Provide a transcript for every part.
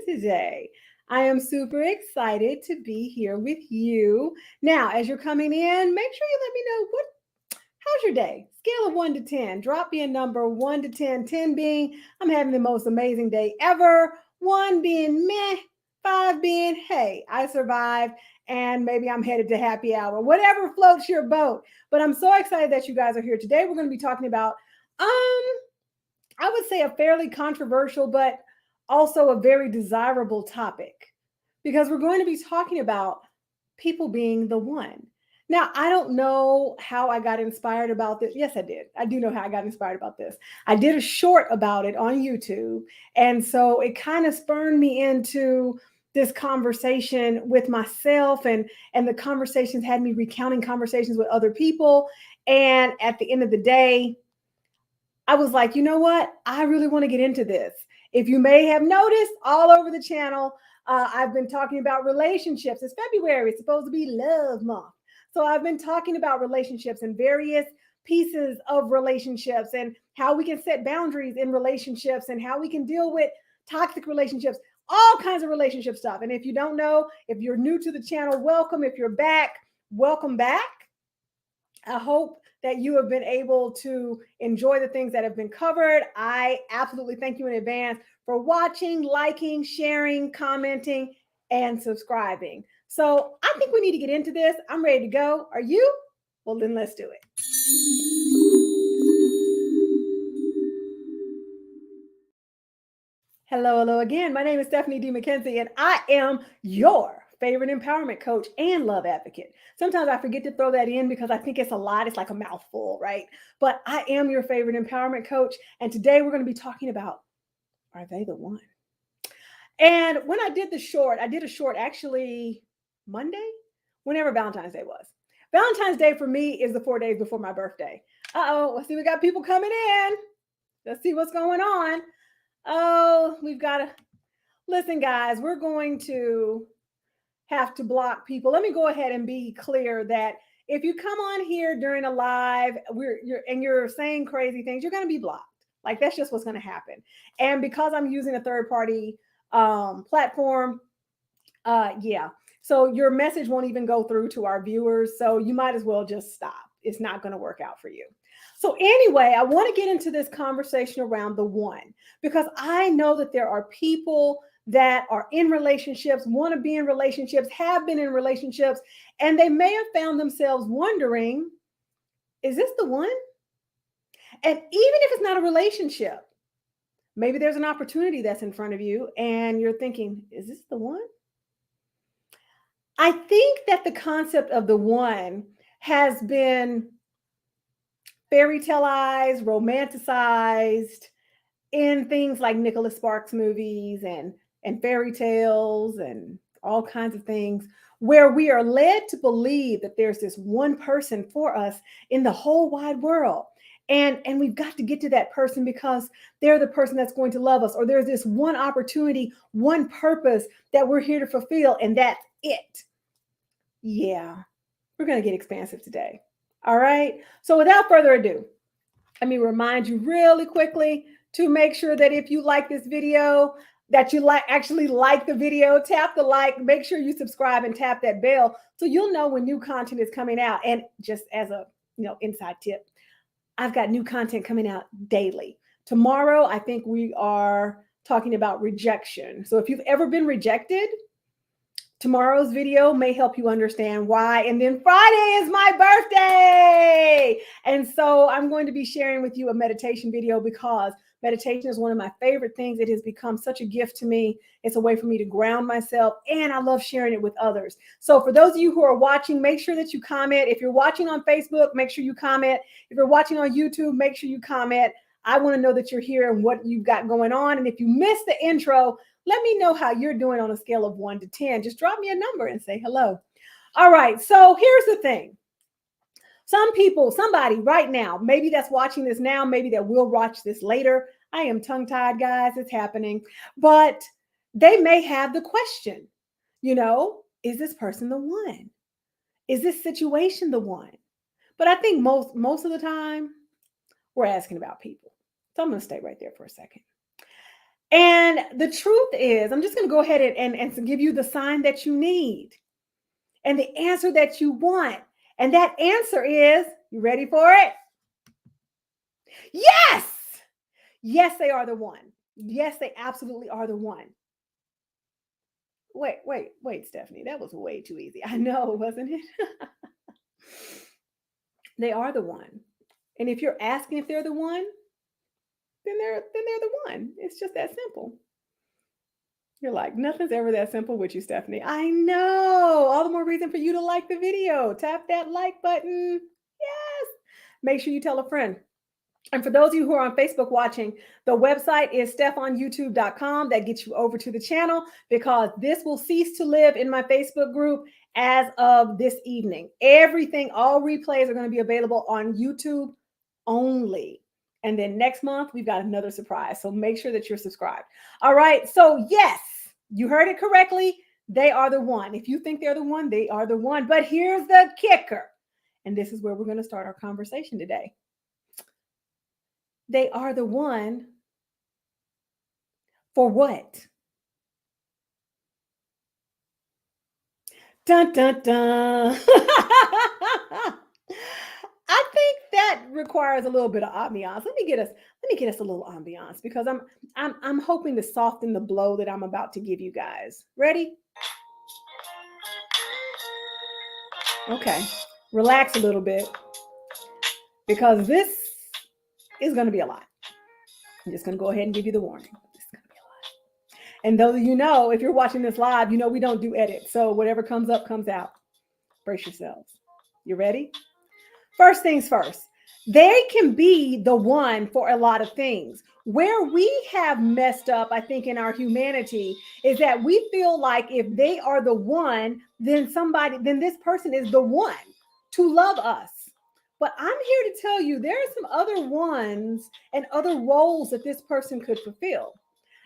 today? I am super excited to be here with you. Now, as you're coming in, make sure you let me know how's your day? Scale of 1 to 10. Drop me a number 1 to 10. 10 being I'm having the most amazing day ever. 1 being meh. 5 being hey, I survived and maybe I'm headed to happy hour. Whatever floats your boat. But I'm so excited that you guys are here today. We're going to be talking about I would say a fairly controversial, but also a very desirable topic because we're going to be talking about people being the one. Now, I don't know how I got inspired about this. Yes, I did. I do know how I got inspired about this. I did a short about it on YouTube. And so it kind of spurred me into this conversation with myself, and the conversations had me recounting conversations with other people. And at the end of the day, I was like, you know what? I really want to get into this. If you may have noticed all over the channel, I've been talking about relationships. It's February. It's supposed to be love month. So I've been talking about relationships and various pieces of relationships and how we can set boundaries in relationships and how we can deal with toxic relationships, all kinds of relationship stuff. And if you don't know, if you're new to the channel, welcome. If you're back, welcome back. I hope that you have been able to enjoy the things that have been covered. I absolutely thank you in advance for watching, liking, sharing, commenting, and subscribing. So I think we need to get into this. I'm ready to go. Are you? Well, then let's do it. Hello again. My name is 𝘃𝗵𝗶𝗀𝗲, and I am your favorite empowerment coach and love advocate. Sometimes I forget to throw that in because I think it's a lot. It's like a mouthful, right? But I am your favorite empowerment coach. And today we're going to be talking about, are they the one? And when I did a short actually Monday, whenever Valentine's Day was. Valentine's Day for me is the 4 days before my birthday. Let's see, we got people coming in. Let's see what's going on. Oh, we've got to listen, guys, we're going to have to block people. Let me go ahead and be clear that if you come on here during a live, you're saying crazy things, you're going to be blocked. Like, that's just what's going to happen. And because I'm using a third-party platform, so your message won't even go through to our viewers. So you might as well just stop. It's not going to work out for you. So anyway, I want to get into this conversation around the one, because I know that there are people that are in relationships, want to be in relationships, have been in relationships, and they may have found themselves wondering, is this the one? And even if it's not a relationship, maybe there's an opportunity that's in front of you and you're thinking, is this the one? I think that the concept of the one has been fairy taleized, romanticized in things like Nicholas Sparks movies and fairy tales and all kinds of things, where we are led to believe that there's this one person for us in the whole wide world. And we've got to get to that person because they're the person that's going to love us, or there's this one opportunity, one purpose that we're here to fulfill, and that's it. Yeah, we're going to get expansive today. All right. So without further ado, let me remind you really quickly to make sure that if you like this video, that you actually like the video, tap the like, make sure you subscribe and tap that bell so you'll know when new content is coming out. And just as a inside tip, I've got new content coming out daily. Tomorrow, I think we are talking about rejection. So if you've ever been rejected, tomorrow's video may help you understand why. And then Friday is my birthday. And so I'm going to be sharing with you a meditation video because meditation is one of my favorite things. It has become such a gift to me. It's a way for me to ground myself, and I love sharing it with others. So for those of you who are watching, make sure that you comment. If you're watching on Facebook, make sure you comment. If you're watching on YouTube, make sure you comment. I want to know that you're here and what you've got going on. And if you missed the intro, let me know how you're doing on a scale of 1 to 10. Just drop me a number and say hello. All right. So here's the thing. Some people, somebody right now, maybe that's watching this now, maybe that will watch this later. I am tongue-tied, guys. It's happening. But they may have the question, is this person the one? Is this situation the one? But I think most of the time, we're asking about people. So I'm going to stay right there for a second. And the truth is, I'm just going to go ahead and give you the sign that you need and the answer that you want. And that answer is, you ready for it? Yes. Yes, they are the one. Yes, they absolutely are the one. Wait, Stephanie, that was way too easy. I know, wasn't it? They are the one. And if you're asking if they're the one, then they're the one. It's just that simple. You're like, nothing's ever that simple with you, Stephanie. I know. All the more reason for you to like the video. Tap that like button. Yes. Make sure you tell a friend. And for those of you who are on Facebook watching, the website is stephanyoutube.com. That gets you over to the channel, because this will cease to live in my Facebook group as of this evening. Everything, all replays are going to be available on YouTube only. And then next month, we've got another surprise. So make sure that you're subscribed. All right. So yes, you heard it correctly. They are the one. If you think they're the one, they are the one. But here's the kicker. And this is where we're going to start our conversation today. They are the one for what? Dun, dun, dun. I think that requires a little bit of ambiance. Let me get us a little ambiance, because I'm hoping to soften the blow that I'm about to give you guys. Ready? Okay. Relax a little bit, because this is going to be a lot. I'm just going to go ahead and give you the warning. This is going to be a lot. And those of you know, if you're watching this live, you know we don't do edits. So whatever comes up, comes out. Brace yourselves. You ready? First things first, they can be the one for a lot of things. Where we have messed up, I think, in our humanity is that we feel like if they are the one, then this person is the one to love us. But I'm here to tell you there are some other ones and other roles that this person could fulfill.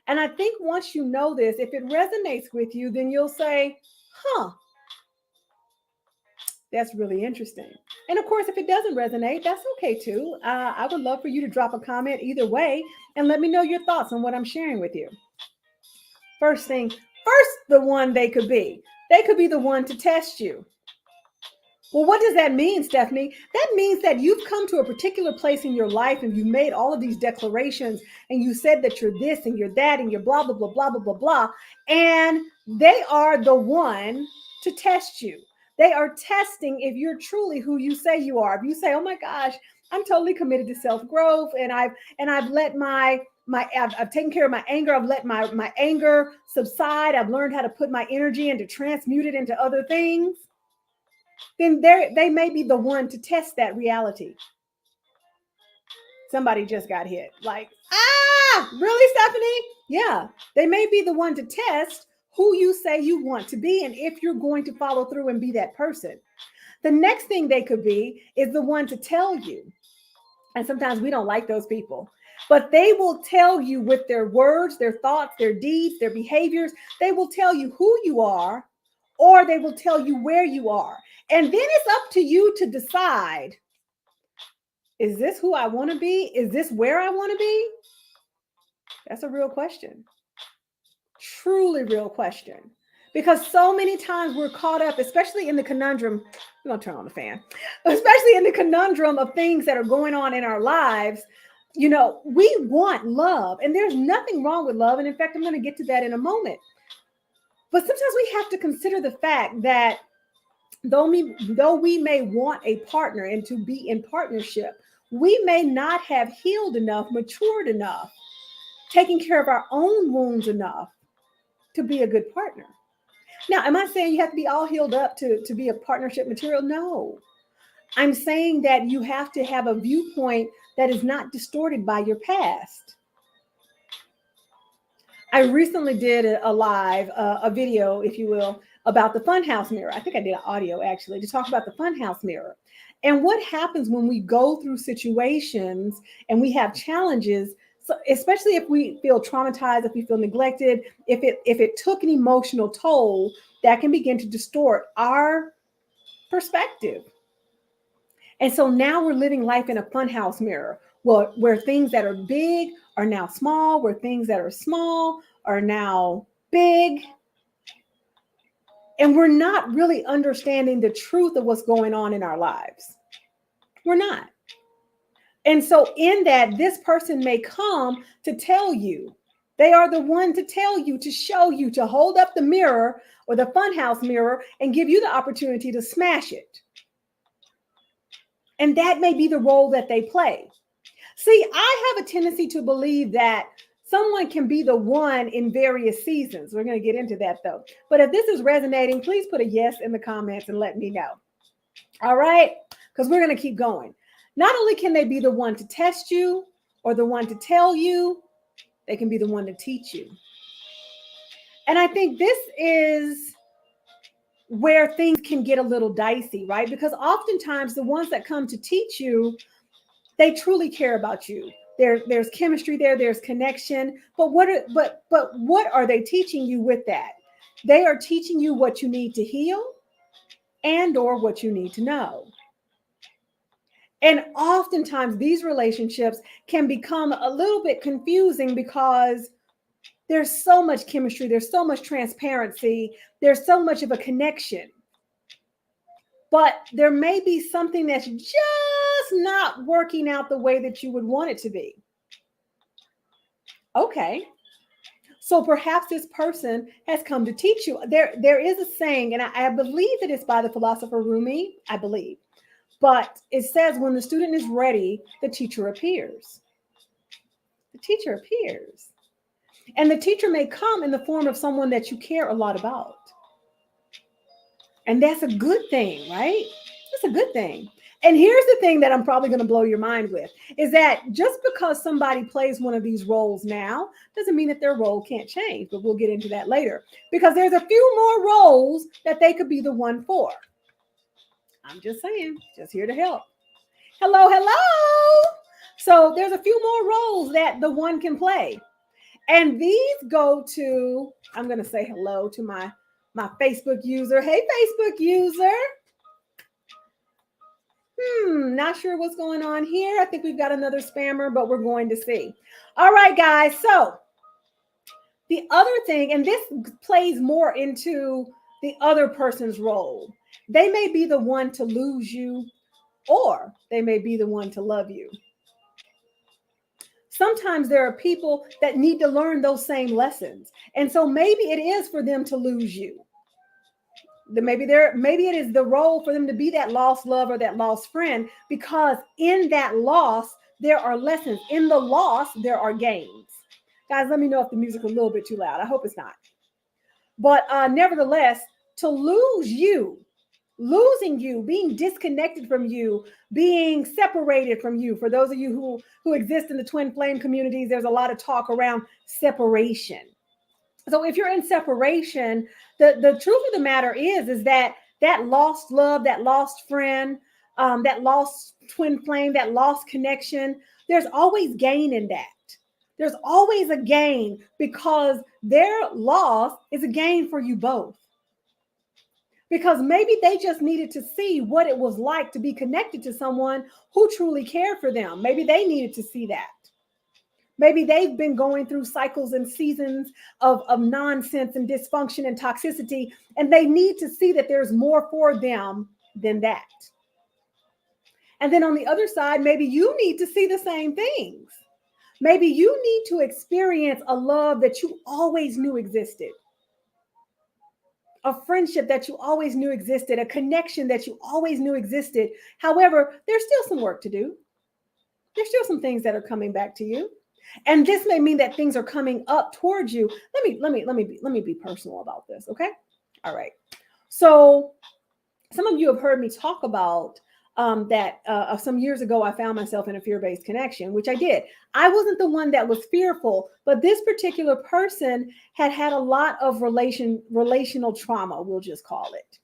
And I think once you know this, if it resonates with you, then you'll say, huh, that's really interesting. And of course, if it doesn't resonate, that's okay too. I would love for you to drop a comment either way and let me know your thoughts on what I'm sharing with you. First, the one they could be the one to test you. Well, what does that mean, Stephanie? That means that you've come to a particular place in your life and you made all of these declarations and you said that you're this and you're that and you're blah, blah, blah, blah, blah, blah, blah. And they are the one to test you. They are testing if you're truly who you say you are. If you say, oh my gosh, I'm totally committed to self-growth and I've let I've taken care of my anger. I've let my anger subside. I've learned how to put my energy and to transmute it into other things. Then they may be the one to test that reality. Somebody just got hit. Like, really, Stephanie? Yeah, they may be the one to test who you say you want to be and if you're going to follow through and be that person. The next thing they could be is the one to tell you. And sometimes we don't like those people, but they will tell you with their words, their thoughts, their deeds, their behaviors. They will tell you who you are, or they will tell you where you are. And then it's up to you to decide, is this who I want to be? Is this where I want to be? That's a real question. Truly real question. Because so many times we're caught up, especially in the conundrum. I'm going to turn on the fan. Especially in the conundrum of things that are going on in our lives. You know, we want love, and there's nothing wrong with love. And in fact, I'm going to get to that in a moment. But sometimes we have to consider the fact that though we may want a partner and to be in partnership, we may not have healed enough, matured enough, taken care of our own wounds enough to be a good partner. Now, am I saying you have to be all healed up to be a partnership material? No. I'm saying that you have to have a viewpoint that is not distorted by your past. I recently did a live, a video, if you will, about the funhouse mirror. I think I did an audio actually to talk about the funhouse mirror. And what happens when we go through situations and we have challenges, so especially if we feel traumatized, if we feel neglected, if it took an emotional toll, that can begin to distort our perspective. And so now we're living life in a funhouse mirror, where things that are big are now small, where things that are small are now big. And we're not really understanding the truth of what's going on in our lives. We're not. And so in that, this person may come to tell you, they are the one to tell you, to show you, to hold up the mirror or the funhouse mirror and give you the opportunity to smash it. And that may be the role that they play. See, I have a tendency to believe that someone can be the one in various seasons. We're going to get into that though. But if this is resonating, please put a yes in the comments and let me know. All right? Because we're going to keep going. Not only can they be the one to test you or the one to tell you, they can be the one to teach you. And I think this is where things can get a little dicey, right? Because oftentimes the ones that come to teach you, they truly care about you. There's chemistry there, there's connection. But what are they teaching you with that? They are teaching you what you need to heal and or what you need to know. And oftentimes these relationships can become a little bit confusing because there's so much chemistry, there's so much transparency, there's so much of a connection. But there may be something that's just not working out the way that you would want it to be. Okay. So perhaps this person has come to teach you. There is a saying, and I believe that it's by the philosopher Rumi, I believe. But it says, when the student is ready, the teacher appears. The teacher appears. And the teacher may come in the form of someone that you care a lot about. And that's a good thing, right? That's a good thing. And here's the thing that I'm probably going to blow your mind with, is that just because somebody plays one of these roles now, doesn't mean that their role can't change. But we'll get into that later, because there's a few more roles that they could be the one for. I'm just saying, just here to help. Hello, hello. So there's a few more roles that the one can play. And these go to, I'm going to say hello to my Facebook user. Hey, Facebook user. Not sure what's going on here. I think we've got another spammer, but we're going to see. All right, guys. So the other thing, and this plays more into the other person's role. They may be the one to lose you, or they may be the one to love you. Sometimes there are people that need to learn those same lessons. And so maybe it is for them to lose you. Maybe it is the role for them to be that lost love or that lost friend, because in that loss, there are lessons. In the loss, there are gains. Guys, let me know if the music is a little bit too loud. I hope it's not. But nevertheless, to lose you, losing you, being disconnected from you, being separated from you. For those of you who exist in the twin flame communities, there's a lot of talk around separation. So if you're in separation, the truth of the matter is that lost love, that lost friend, that lost twin flame, that lost connection, there's always gain in that. There's always a gain, because their loss is a gain for you both. Because maybe they just needed to see what it was like to be connected to someone who truly cared for them. Maybe they needed to see that. Maybe they've been going through cycles and seasons of nonsense and dysfunction and toxicity, and they need to see that there's more for them than that. And then on the other side, maybe you need to see the same things. Maybe you need to experience a love that you always knew existed. A friendship that you always knew existed, a connection that you always knew existed. However, there's still some work to do. There's still some things that are coming back to you. And this may mean that things are coming up towards you. Let me be personal about this, okay? All right. So some of you have heard me talk about that some years ago, I found myself in a fear-based connection, which I did. I wasn't the one that was fearful, but this particular person had a lot of relational trauma, we'll just call it.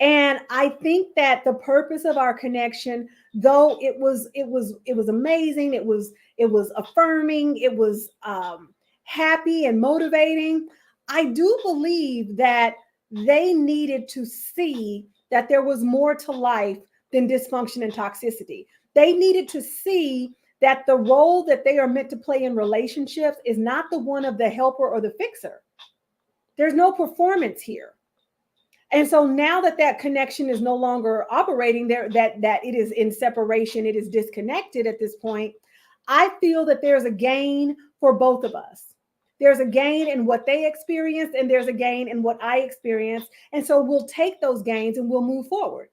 And I think that the purpose of our connection, though it was amazing, it was affirming, it was happy and motivating, I do believe that they needed to see that there was more to life than dysfunction and toxicity. They needed to see that the role that they are meant to play in relationships is not the one of the helper or the fixer. There's no performance here. And so now that that connection is no longer operating there, that it is in separation, it is disconnected at this point, I feel that there's a gain for both of us. There's a gain in what they experienced, and there's a gain in what I experienced. And so we'll take those gains and we'll move forward.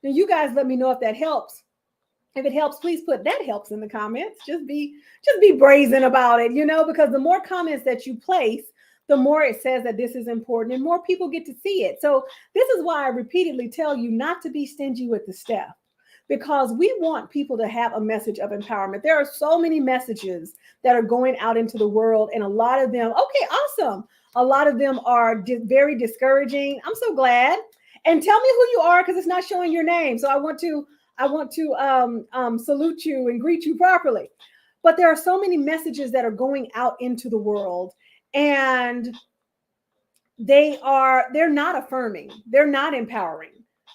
Now, you guys let me know if that helps. If it helps, please put that helps in the comments. Just be brazen about it, because the more comments that you place, the more it says that this is important and more people get to see it. So this is why I repeatedly tell you not to be stingy with the stuff, because we want people to have a message of empowerment. There are so many messages that are going out into the world, and a lot of them, okay, awesome. A lot of them are very discouraging. I'm so glad. And tell me who you are, because it's not showing your name. So I want to salute you and greet you properly. But there are so many messages that are going out into the world, and they're not affirming. They're not empowering.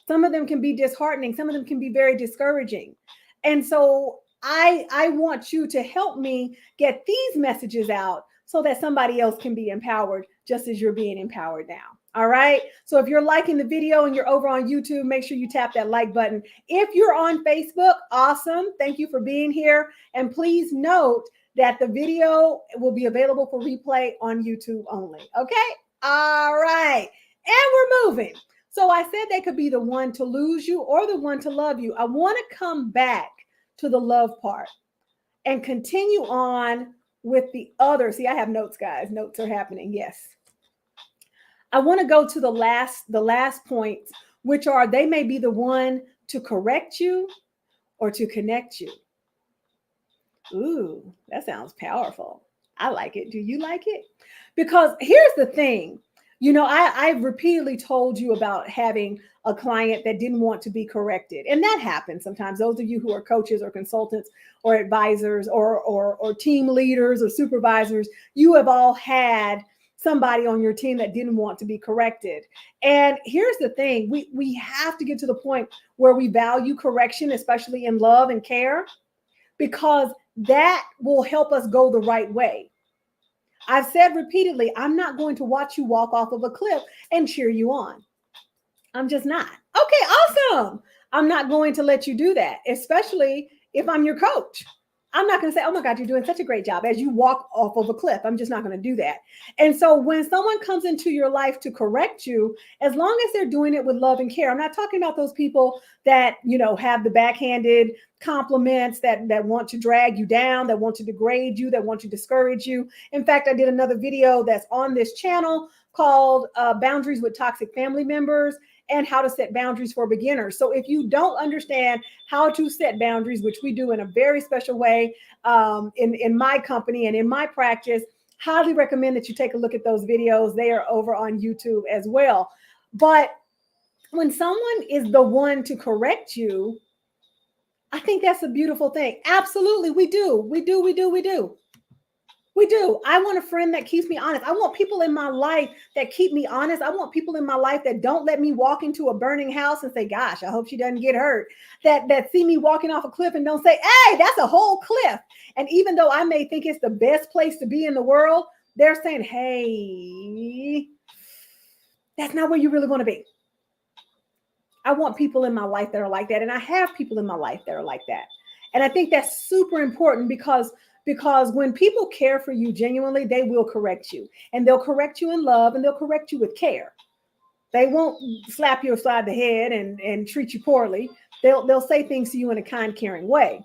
Some of them can be disheartening. Some of them can be very discouraging. And so I want you to help me get these messages out so that somebody else can be empowered just as you're being empowered now. All right. So if you're liking the video and you're over on YouTube, make sure you tap that like button. If you're on Facebook, awesome. Thank you for being here. And please note that the video will be available for replay on YouTube only. Okay. All right. And we're moving. So I said they could be the one to lose you or the one to love you. I want to come back to the love part and continue on with the other. See, I have notes, guys. Notes are happening. Yes. I want to go to the last points, which are they may be the one to correct you or to connect you. Ooh, that sounds powerful. I like it. Do you like it? Because here's the thing. I've repeatedly told you about having a client that didn't want to be corrected. And that happens sometimes. Those of you who are coaches or consultants or advisors or team leaders or supervisors, you have all had somebody on your team that didn't want to be corrected. And here's the thing. We have to get to the point where we value correction, especially in love and care, because that will help us go the right way. I've said repeatedly, I'm not going to watch you walk off of a cliff and cheer you on. I'm just not. Okay, awesome. I'm not going to let you do that, especially if I'm your coach. I'm not going to say, oh my God, you're doing such a great job as you walk off of a cliff. I'm just not going to do that. And so when someone comes into your life to correct you, as long as they're doing it with love and care, I'm not talking about those people that, have the backhanded compliments that want to drag you down, that want to degrade you, that want to discourage you. In fact, I did another video that's on this channel called Boundaries with Toxic Family Members and How to Set Boundaries for Beginners. So if you don't understand how to set boundaries, which we do in a very special way in my company and in my practice, highly recommend that you take a look at those videos. They are over on YouTube as well. But when someone is the one to correct you, I think that's a beautiful thing. Absolutely, we do. We do. I want a friend that keeps me honest. I want people in my life that keep me honest. I want people in my life that don't let me walk into a burning house and say, gosh, I hope she doesn't get hurt. That see me walking off a cliff and don't say, hey, that's a whole cliff. And even though I may think it's the best place to be in the world, they're saying, hey, that's not where you really want to be. I want people in my life that are like that. And I have people in my life that are like that. And I think that's super important because when people care for you genuinely, they will correct you. And they'll correct you in love and they'll correct you with care. They won't slap you upside the head and treat you poorly. They'll say things to you in a kind, caring way.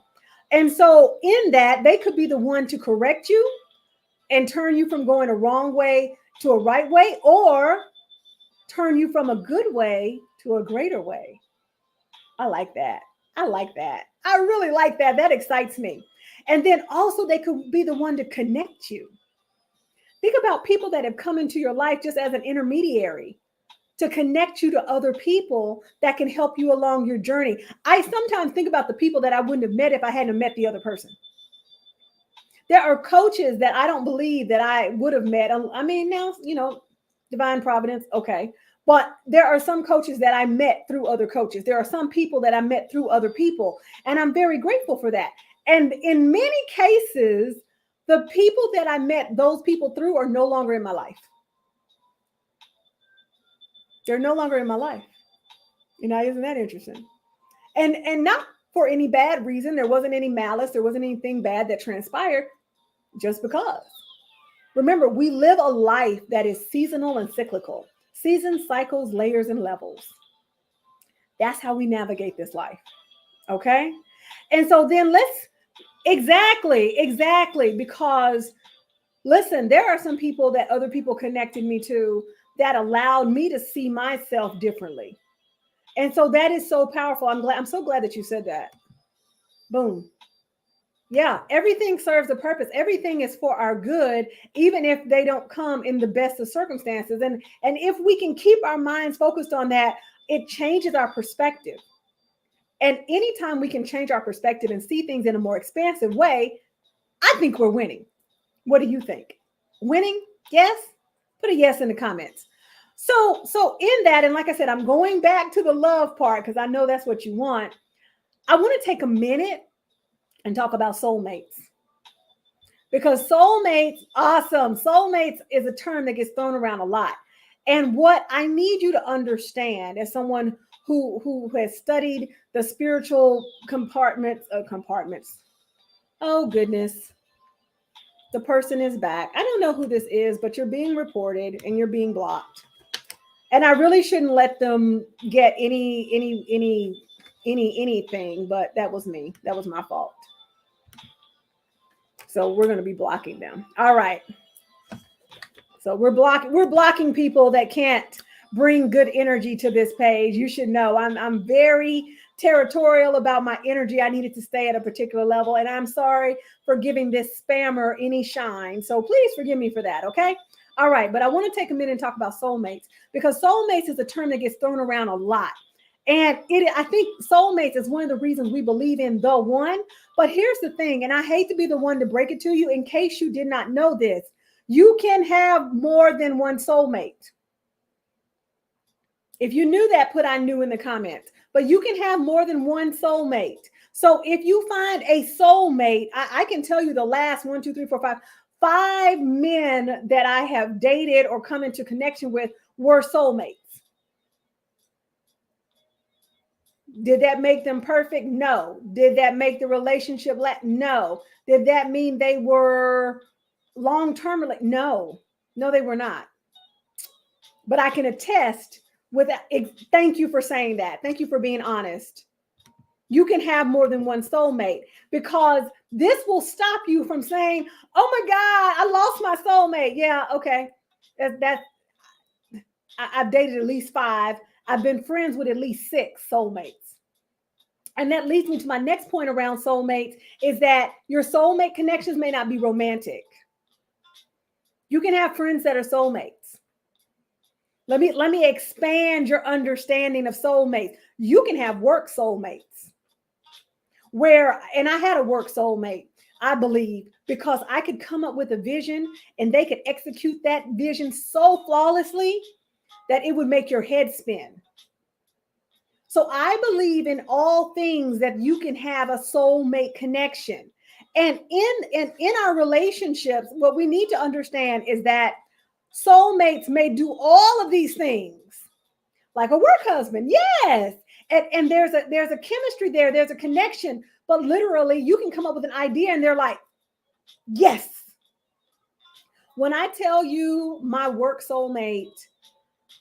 And so in that, they could be the one to correct you and turn you from going a wrong way to a right way, or turn you from a good way to a greater way. I like that. I really like that. That excites me. And then also they could be the one to connect you. Think about people that have come into your life just as an intermediary to connect you to other people that can help you along your journey. I sometimes think about the people that I wouldn't have met if I hadn't met the other person. There are coaches that I don't believe that I would have met. I mean, now, divine providence. Okay. But there are some coaches that I met through other coaches. There are some people that I met through other people. And I'm very grateful for that. And in many cases, the people that I met those people through are no longer in my life. They're no longer in my life. Isn't that interesting? And not for any bad reason. There wasn't any malice. There wasn't anything bad that transpired, just because. Remember, we live a life that is seasonal and cyclical. Seasons, cycles, layers, and levels. That's how we navigate this life. Okay? And so then exactly, because listen, there are some people that other people connected me to that allowed me to see myself differently. And so that is so powerful. I'm so glad that you said that. Boom. Yeah, everything serves a purpose. Everything is for our good, even if they don't come in the best of circumstances. And if we can keep our minds focused on that, it changes our perspective. And anytime we can change our perspective and see things in a more expansive way, I think we're winning. What do you think? Winning? Yes? Put a yes in the comments. So in that, and like I said, I'm going back to the love part because I know that's what you want. I want to take a minute and talk about soulmates. Because soulmates, awesome. Soulmates is a term that gets thrown around a lot. And what I need you to understand as someone who has studied the spiritual compartments. Oh, goodness. The person is back. I don't know who this is, but you're being reported and you're being blocked. And I really shouldn't let them get anything, but that was me. That was my fault. So we're going to be blocking them. All right. So we're blocking people that can't bring good energy to this page. You should know I'm very territorial about my energy. I needed to stay at a particular level, and I'm sorry for giving this spammer any shine. So please forgive me for that. Okay. All right. But I want to take a minute and talk about soulmates, because soulmates is a term that gets thrown around a lot. And I think soulmates is one of the reasons we believe in the one. But here's the thing, and I hate to be the one to break it to you in case you did not know this. You can have more than one soulmate. If you knew that, put I knew in the comments. But you can have more than one soulmate. So if you find a soulmate, I can tell you the last 5 men that I have dated or come into connection with were soulmates. Did that make them perfect? No. Did that make the relationship no. Did that mean they were long-term? No. No, they were not. But I can attest with that. Thank you for saying that. Thank you for being honest. You can have more than one soulmate, because this will stop you from saying, oh my God, I lost my soulmate. Yeah, okay. I've dated at least 5. I've been friends with at least 6 soulmates. And that leads me to my next point around soulmates, is that your soulmate connections may not be romantic. You can have friends that are soulmates. Let me expand your understanding of soulmates. You can have work soulmates. And I had a work soulmate, I believe, because I could come up with a vision and they could execute that vision so flawlessly that it would make your head spin. So I believe in all things that you can have a soulmate connection. And in our relationships, what we need to understand is that soulmates may do all of these things, like a work husband. Yes. And there's a chemistry there. There's a connection. But literally, you can come up with an idea and they're like, yes. When I tell you my work soulmate,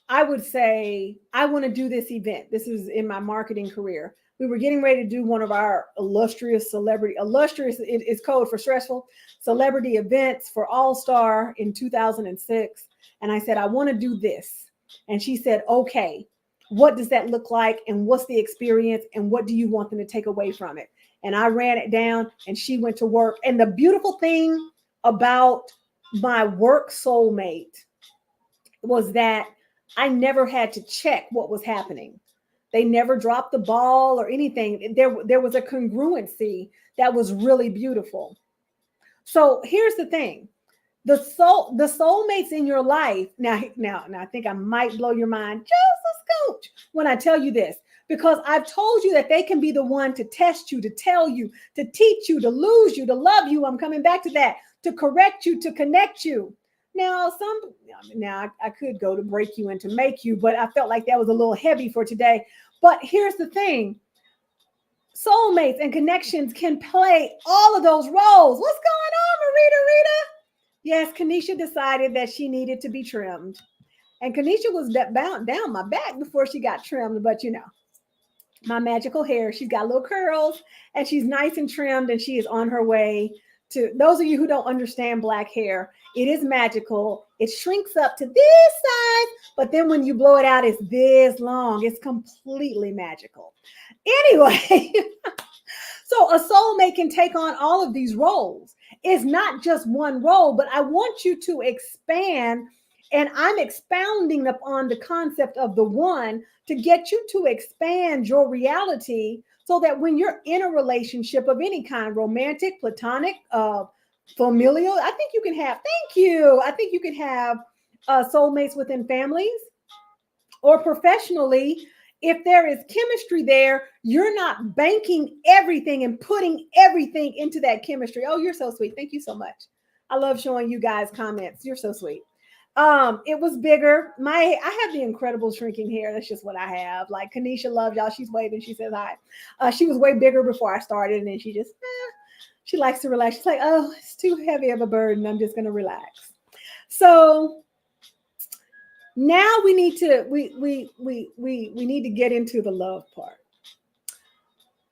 I would say, I want to do this event. This is in my marketing career. We were getting ready to do one of our illustrious is code for stressful, celebrity events for All-Star in 2006. And I said, I want to do this. And she said, okay, what does that look like? And what's the experience? And what do you want them to take away from it? And I ran it down and she went to work. And the beautiful thing about my work soulmate was that I never had to check what was happening. They never dropped the ball or anything. There was a congruency that was really beautiful. So here's the thing. The soulmates in your life. Now, I think I might blow your mind just a scooch when I tell you this. because I've told you that they can be the one to test you, to tell you, to teach you, to lose you, to love you. I'm coming back to that, to correct you, to connect you. Now, I could go to break you and to make you, but I felt like that was a little heavy for today. But here's the thing. Soulmates and connections can play all of those roles. What's going on, Rita? Yes, Kanisha decided that she needed to be trimmed. And Kanisha was bound down my back before she got trimmed, but you know, my magical hair, she's got little curls and she's nice and trimmed, and she is on her way to, those of you who don't understand black hair, it is magical. It shrinks up to this size, but then when you blow it out, it's this long. It's completely magical. Anyway, so a soulmate can take on all of these roles. It's not just one role, but I want you to expand. And I'm expounding upon the concept of the one to get you to expand your reality so that when you're in a relationship of any kind, romantic, platonic, familial, I think you can have soulmates within families or professionally. If there is chemistry there, you're not banking everything and putting everything into that chemistry. Oh, you're so sweet. Thank you so much. I love showing you guys comments. You're so sweet. It was bigger. I have the incredible shrinking hair. That's just what I have. Like Kanisha loves y'all. She's waving. She says hi. She was way bigger before I started, and then she just, she likes to relax. She's like, oh, it's too heavy of a burden. I'm just going to relax. So now we need to, we need to get into the love part.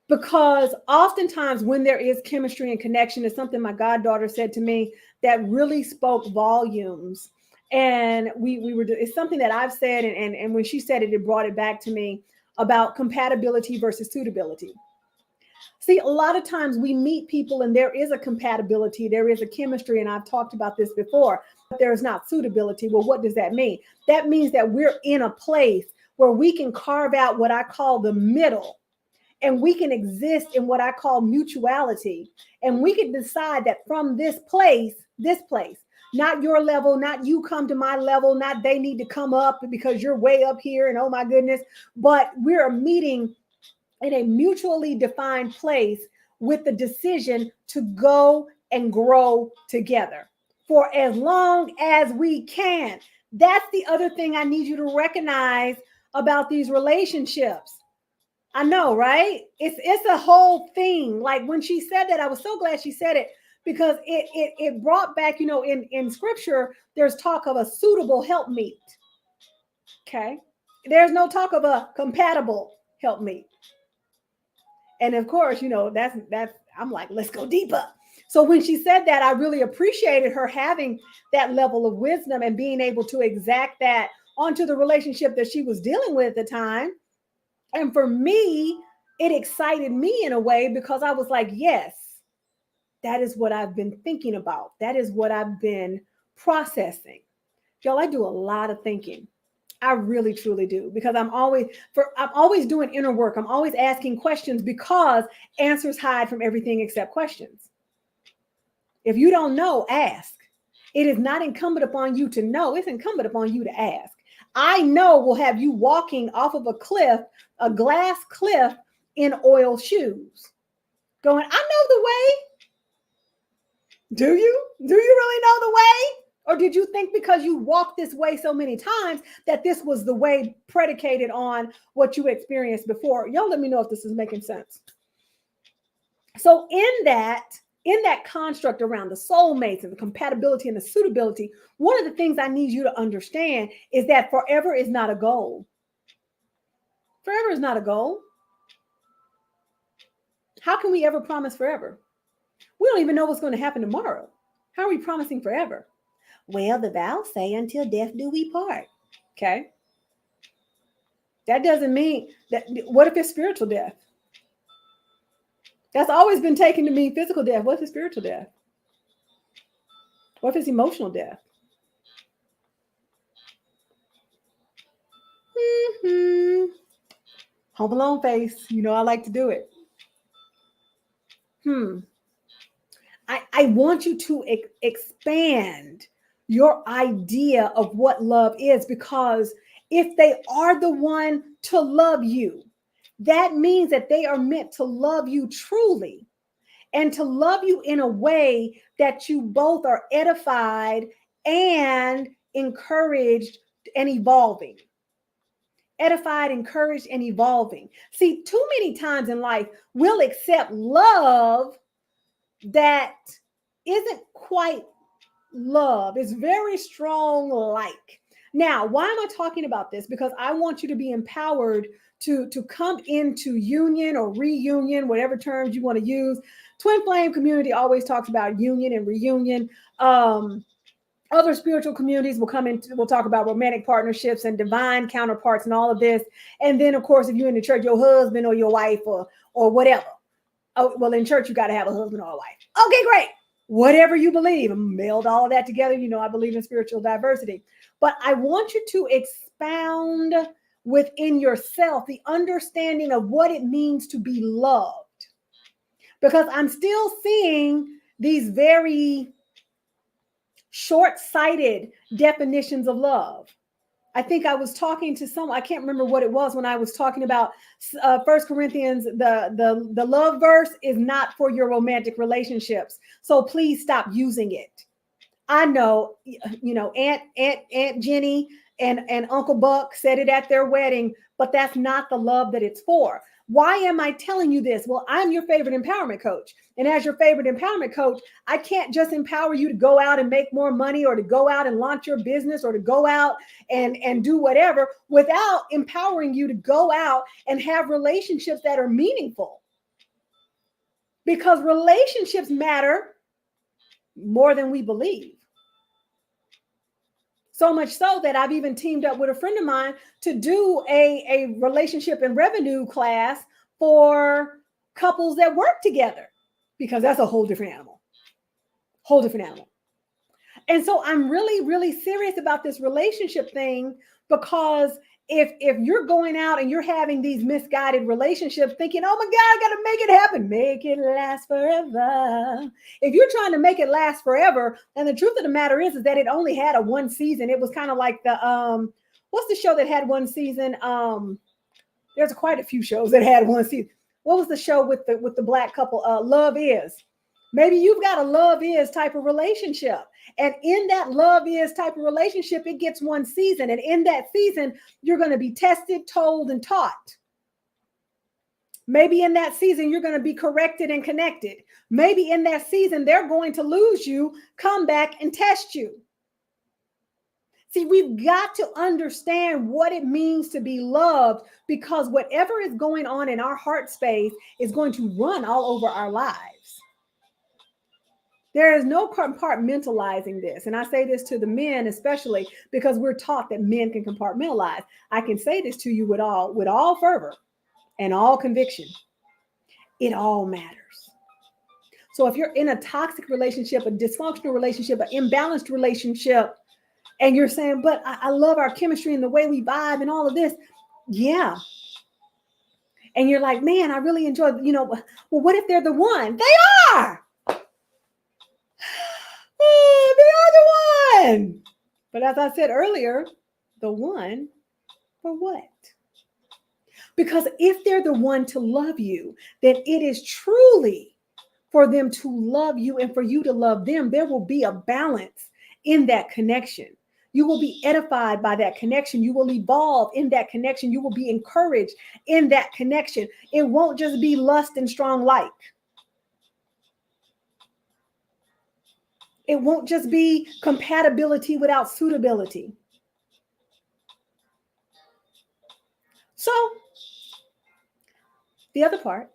Because oftentimes when there is chemistry and connection, it's something my goddaughter said to me that really spoke volumes. And it's something that I've said, and when she said it, it brought it back to me about compatibility versus suitability. See, a lot of times we meet people and there is a compatibility, there is a chemistry, and I've talked about this before, but there is not suitability. Well, what does that mean? That means that we're in a place where we can carve out what I call the middle, and we can exist in what I call mutuality. And we can decide that from this place, not your level, not you come to my level, not they need to come up because you're way up here and oh my goodness, but we're meeting in a mutually defined place with the decision to go and grow together for as long as we can. That's the other thing I need you to recognize about these relationships. I know, right? It's a whole thing. Like when she said that, I was so glad she said it, because it brought back, you know, in scripture, there's talk of a suitable helpmeet. Okay. There's no talk of a compatible helpmeet. And of course, you know, that's I'm like, let's go deeper. So when she said that, I really appreciated her having that level of wisdom and being able to exact that onto the relationship that she was dealing with at the time. And for me, it excited me in a way because I was like, yes, that is what I've been thinking about. That is what I've been processing. Y'all, I do a lot of thinking. I really, truly do, because I'm always doing inner work. I'm always asking questions because answers hide from everything except questions. If you don't know, ask. It is not incumbent upon you to know. It's incumbent upon you to ask. I know will have you walking off of a cliff, a glass cliff, in oil shoes, going, I know the way. Do you? Do you really know the way? Or did you think because you walked this way so many times that this was the way predicated on what you experienced before? Y'all let me know if this is making sense. So in that construct around the soulmates and the compatibility and the suitability, one of the things I need you to understand is that forever is not a goal. Forever is not a goal. How can we ever promise forever? We don't even know what's going to happen tomorrow. How are we promising forever? Well, the vows say until death do we part. Okay. That doesn't mean that. What if it's spiritual death? That's always been taken to mean physical death. What if it's spiritual death? What if it's emotional death? Home Alone face. You know, I like to do it. I want you to expand your idea of what love is, because if they are the one to love you, that means that they are meant to love you truly and to love you in a way that you both are edified and encouraged and evolving. Edified, encouraged, and evolving. See, too many times in life, we'll accept love that isn't quite love. It's very strong like. Now, why am I talking about this? Because I want you to be empowered to come into union or reunion, whatever terms you want to use. Twin Flame community always talks about union and reunion. Other spiritual communities will come in, we'll talk about romantic partnerships and divine counterparts and all of this. And then, of course, if you're in the church, your husband or your wife or whatever. Oh, well, in church, you got to have a husband or a wife. Okay, great. Whatever you believe, meld all of that together. You know, I believe in spiritual diversity. But I want you to expound within yourself the understanding of what it means to be loved. Because I'm still seeing these very short-sighted definitions of love. I think I was talking to someone, I can't remember what it was when I was talking about 1 Corinthians, the love verse is not for your romantic relationships. So please stop using it. I know, you know, Aunt Jenny and Uncle Buck said it at their wedding, but that's not the love that it's for. Why am I telling you this? Well, I'm your favorite empowerment coach. And as your favorite empowerment coach, I can't just empower you to go out and make more money or to go out and launch your business or to go out and do whatever without empowering you to go out and have relationships that are meaningful. Because relationships matter more than we believe. So much so that I've even teamed up with a friend of mine to do a relationship and revenue class for couples that work together, because that's a whole different animal. Whole different animal. And so I'm really, really serious about this relationship thing, because if you're going out and you're having these misguided relationships thinking, oh my God, I got to make it happen, make it last forever. If you're trying to make it last forever, and the truth of the matter is that it only had a one season. It was kind of like the, what's the show that had one season? There's quite a few shows that had one season. What was the show with the black couple? Love Is. Maybe you've got a love is type of relationship. And in that love is type of relationship, it gets one season. And in that season, you're going to be tested, told, and taught. Maybe in that season, you're going to be corrected and connected. Maybe in that season, they're going to lose you, come back and test you. See, we've got to understand what it means to be loved, because whatever is going on in our heart space is going to run all over our lives. There is no compartmentalizing this. And I say this to the men, especially because we're taught that men can compartmentalize. I can say this to you with all fervor and all conviction. It all matters. So if you're in a toxic relationship, a dysfunctional relationship, an imbalanced relationship, and you're saying, but I love our chemistry and the way we vibe and all of this. Yeah. And you're like, man, I really enjoy, well, what if they're the one? They are. Oh, they are the one. But as I said earlier, the one for what? Because if they're the one to love you, then it is truly for them to love you and for you to love them. There will be a balance in that connection. You will be edified by that connection. You will evolve in that connection. You will be encouraged in that connection. It won't just be lust and strong like. It won't just be compatibility without suitability. So the other part,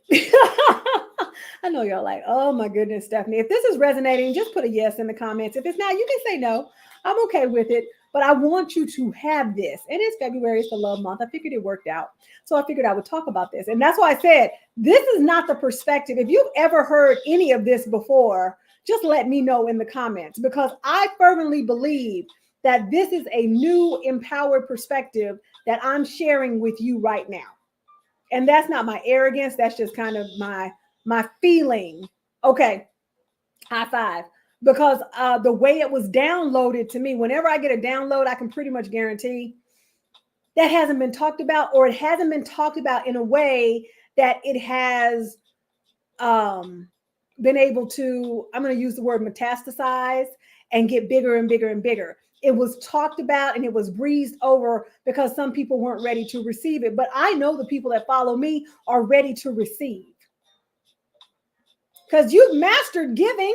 I know y'all like, oh my goodness, Stephanie, if this is resonating, just put a yes in the comments. If it's not, you can say no. I'm okay with it, but I want you to have this. And it's February, it's the love month. I figured it worked out. So I figured I would talk about this. And that's why I said, this is not the perspective. If you've ever heard any of this before, just let me know in the comments, because I fervently believe that this is a new empowered perspective that I'm sharing with you right now. And that's not my arrogance. That's just kind of my feeling. Okay. High five. Because the way it was downloaded to me, whenever I get a download, I can pretty much guarantee that hasn't been talked about, or it hasn't been talked about in a way that it has been able to, I'm going to use the word metastasize and get bigger and bigger and bigger. It was talked about and it was breezed over because some people weren't ready to receive it. But I know the people that follow me are ready to receive, because you've mastered giving.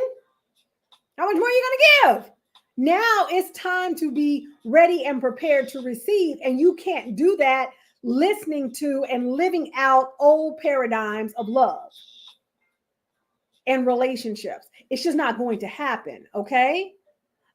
How much more are you going to give? Now it's time to be ready and prepared to receive. And you can't do that listening to and living out old paradigms of love and relationships. It's just not going to happen. Okay.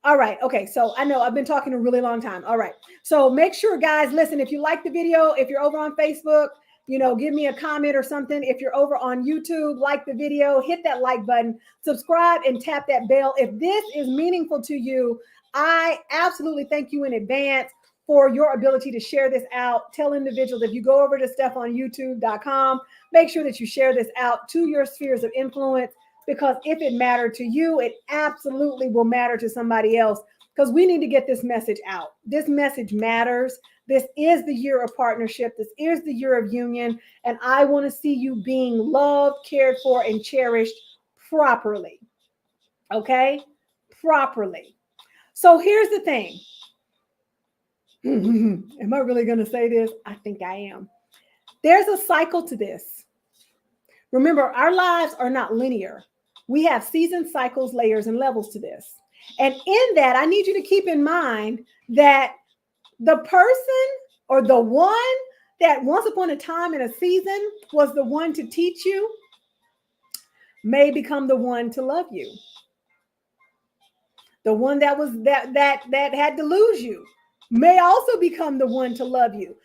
All right. Okay. So I know I've been talking a really long time. All right. So make sure, guys, listen, if you like the video, if you're over on Facebook, give me a comment or something. If you're over on YouTube, like the video, hit that like button, subscribe, and tap that bell. If this is meaningful to you, I absolutely thank you in advance for your ability to share this out. Tell individuals, if you go over to stephanyoutube.com, make sure that you share this out to your spheres of influence, because if it mattered to you, it absolutely will matter to somebody else, because we need to get this message out. This message matters. This is the year of partnership. This is the year of union. And I want to see you being loved, cared for, and cherished properly. Okay? Properly. So here's the thing. Am I really going to say this? I think I am. There's a cycle to this. Remember, our lives are not linear. We have seasons, cycles, layers, and levels to this. And in that, I need you to keep in mind that the person or the one that once upon a time in a season was the one to teach you may become the one to love you. The one that was that had to lose you may also become the one to love you.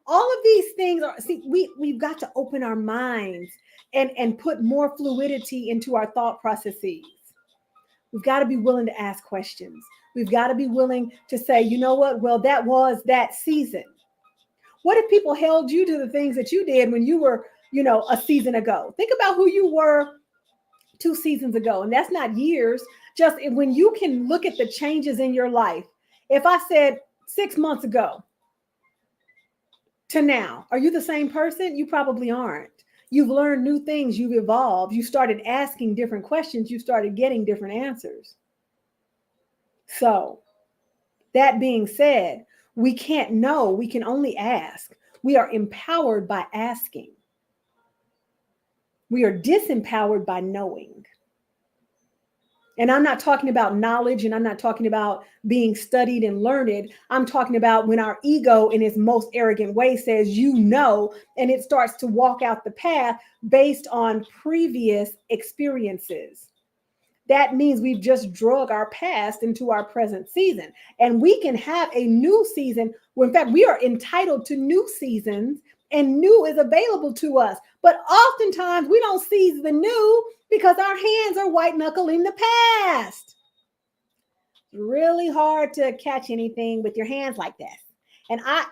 All of these things are, we've got to open our minds and put more fluidity into our thought processes. We've got to be willing to ask questions. We've got to be willing to say, you know what? Well, that was that season. What if people held you to the things that you did when you were, a season ago? Think about who you were 2 seasons ago. And that's not years. Just when you can look at the changes in your life. If I said 6 months ago to now, are you the same person? You probably aren't. You've learned new things. You've evolved. You started asking different questions. You started getting different answers. So that being said, we can't know. We can only ask. We are empowered by asking. We are disempowered by knowing. And I'm not talking about knowledge, and I'm not talking about being studied and learned. I'm talking about when our ego in its most arrogant way says, and it starts to walk out the path based on previous experiences. That means we've just drug our past into our present season. And we can have a new season where, in fact, we are entitled to new seasons, and new is available to us. But oftentimes we don't seize the new because our hands are white knuckling the past. It's really hard to catch anything with your hands like that. And I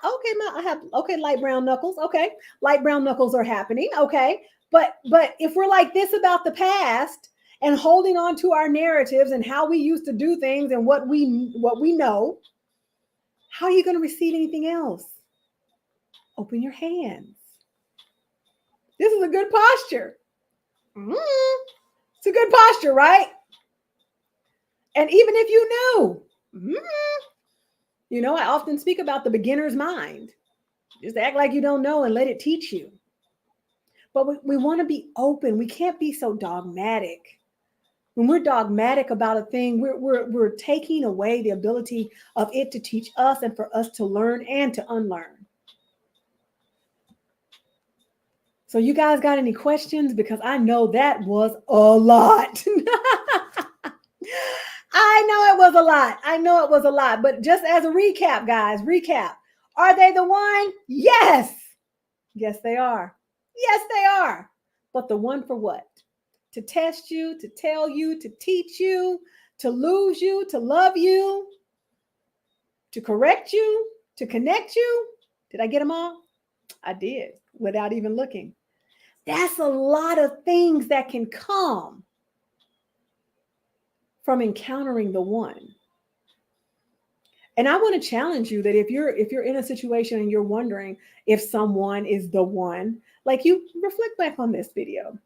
have light brown knuckles. Okay. Light brown knuckles are happening. Okay. But if we're like this about the past and holding on to our narratives and how we used to do things and what we know, how are you going to receive anything else? Open your hands. This is a good posture. It's a good posture, right? And even if you know, I often speak about the beginner's mind. Just act like you don't know and let it teach you. But we want to be open. We can't be so dogmatic. When we're dogmatic about a thing, we're taking away the ability of it to teach us and for us to learn and to unlearn. So you guys got any questions? Because I know that was a lot. I know it was a lot. But just as a recap, guys, are they the one? Yes. Yes, they are. Yes, they are. But the one for what? To test you, to tell you, to teach you, to lose you, to love you, to correct you, to connect you. Did I get them all? I did, without even looking. That's a lot of things that can come from encountering the one. And I want to challenge you that if you're in a situation and you're wondering if someone is the one, like, you reflect back on this video.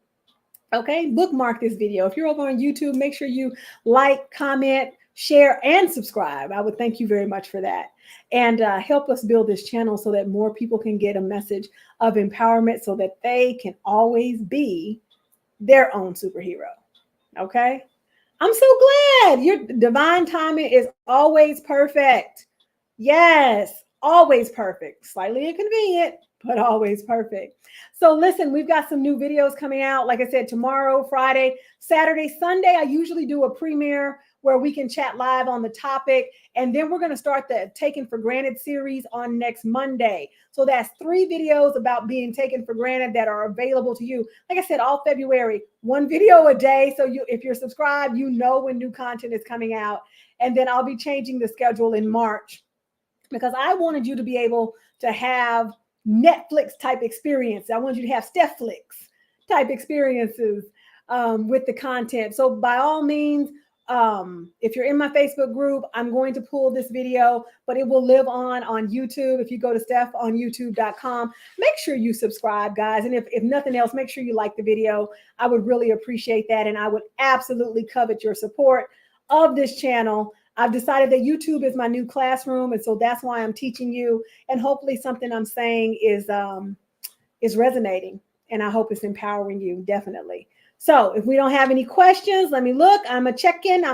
Okay, bookmark this video. If you're over on YouTube, make sure you like, comment, share, and subscribe. I would thank you very much for that. And help us build this channel so that more people can get a message of empowerment so that they can always be their own superhero. Okay? I'm so glad. Your divine timing is always perfect. Yes, always perfect. Slightly inconvenient, but always perfect. So listen, we've got some new videos coming out. Like I said, tomorrow, Friday, Saturday, Sunday, I usually do a premiere where we can chat live on the topic. And then we're going to start the Taken for Granted series on next Monday. So that's 3 videos about being taken for granted that are available to you. Like I said, all February, 1 video a day. So if you're subscribed, you know when new content is coming out. And then I'll be changing the schedule in March, because I wanted you to be able to have Netflix type experience. I want you to have Stefflix type experiences with the content. So by all means, if you're in my Facebook group, I'm going to pull this video, but it will live on YouTube. If you go to steph.youtube.com, make sure you subscribe, guys. And if nothing else, make sure you like the video. I would really appreciate that. And I would absolutely covet your support of this channel. I've decided that YouTube is my new classroom. And so that's why I'm teaching you. And hopefully something I'm saying is resonating. And I hope it's empowering you, definitely. So if we don't have any questions, let me look. I'm a check-in. I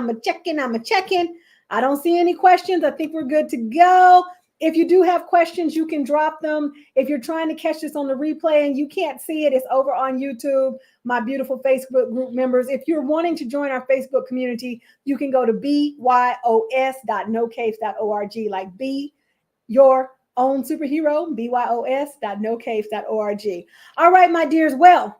don't see any questions. I think we're good to go. If you do have questions, you can drop them. If you're trying to catch this on the replay and you can't see it, it's over on YouTube, my beautiful Facebook group members. If you're wanting to join our Facebook community, you can go to bys.nocaves.org, like be your own superhero, bys.nocaves.org. All right, my dears. Well,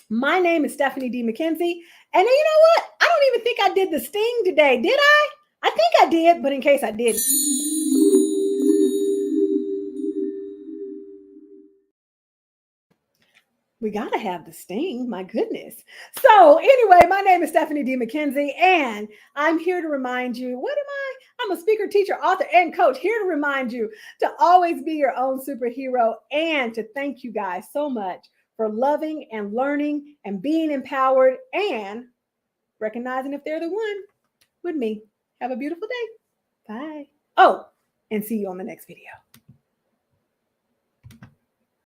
my name is Stephanie D. McKenzie. And you know what? I don't even think I did the sting today. Did I? I think I did, but in case I didn't. We got to have the sting. My goodness. So anyway, my name is Stephanie D. McKenzie, and I'm here to remind you, what am I? I'm a speaker, teacher, author, and coach, here to remind you to always be your own superhero, and to thank you guys so much for loving and learning and being empowered and recognizing if they're the one with me. Have a beautiful day. Bye. Oh, and see you on the next video.